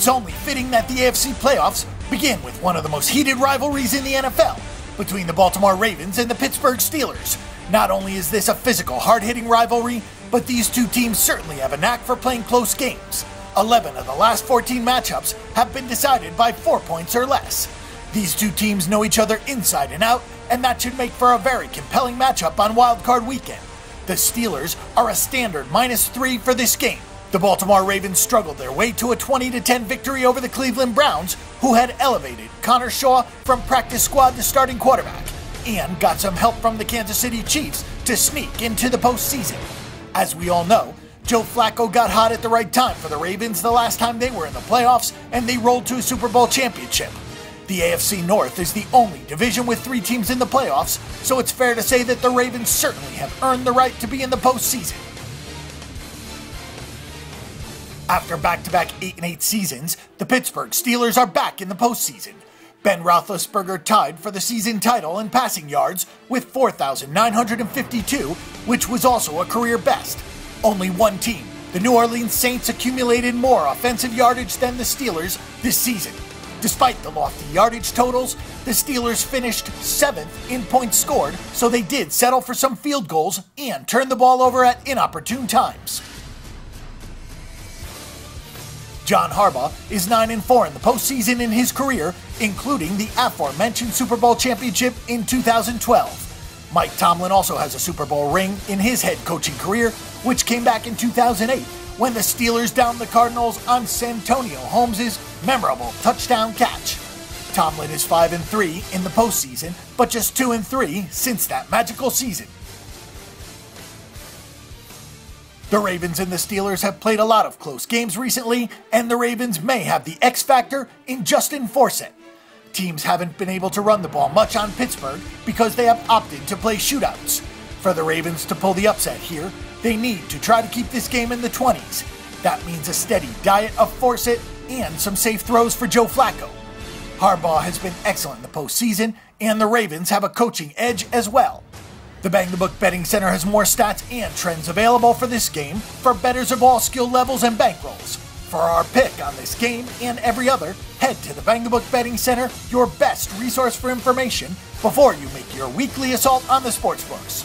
It's only fitting that the AFC playoffs begin with one of the most heated rivalries in the NFL between the Baltimore Ravens and the Pittsburgh Steelers. Not only is this a physical, hard-hitting rivalry, but these two teams certainly have a knack for playing close games. 11 of the last 14 matchups have been decided by 4 points or less. These two teams know each other inside and out, and that should make for a very compelling matchup on Wild Card Weekend. The Steelers are a standard -3 for this game. The Baltimore Ravens struggled their way to a 20-10 victory over the Cleveland Browns, who had elevated Connor Shaw from practice squad to starting quarterback, and got some help from the Kansas City Chiefs to sneak into the postseason. As we all know, Joe Flacco got hot at the right time for the Ravens the last time they were in the playoffs, and they rolled to a Super Bowl championship. The AFC North is the only division with 3 teams in the playoffs, so it's fair to say that the Ravens certainly have earned the right to be in the postseason. After back-to-back 8-8 seasons, the Pittsburgh Steelers are back in the postseason. Ben Roethlisberger tied for the season title in passing yards with 4,952, which was also a career best. Only one team, the New Orleans Saints, accumulated more offensive yardage than the Steelers this season. Despite the lofty yardage totals, the Steelers finished 7th in points scored, so they did settle for some field goals and turn the ball over at inopportune times. John Harbaugh is 9-4 in the postseason in his career, including the aforementioned Super Bowl championship in 2012. Mike Tomlin also has a Super Bowl ring in his head coaching career, which came back in 2008 when the Steelers downed the Cardinals on Santonio Holmes' memorable touchdown catch. Tomlin is 5-3 in the postseason, but just 2-3 since that magical season. The Ravens and the Steelers have played a lot of close games recently, and the Ravens may have the X factor in Justin Forsett. Teams haven't been able to run the ball much on Pittsburgh because they have opted to play shootouts. For the Ravens to pull the upset here, they need to try to keep this game in the 20s. That means a steady diet of Forsett and some safe throws for Joe Flacco. Harbaugh has been excellent in the postseason, and the Ravens have a coaching edge as well. The Bang the Book Betting Center has more stats and trends available for this game for bettors of all skill levels and bankrolls. For our pick on this game and every other, head to the Bang the Book Betting Center, your best resource for information before you make your weekly assault on the sportsbooks.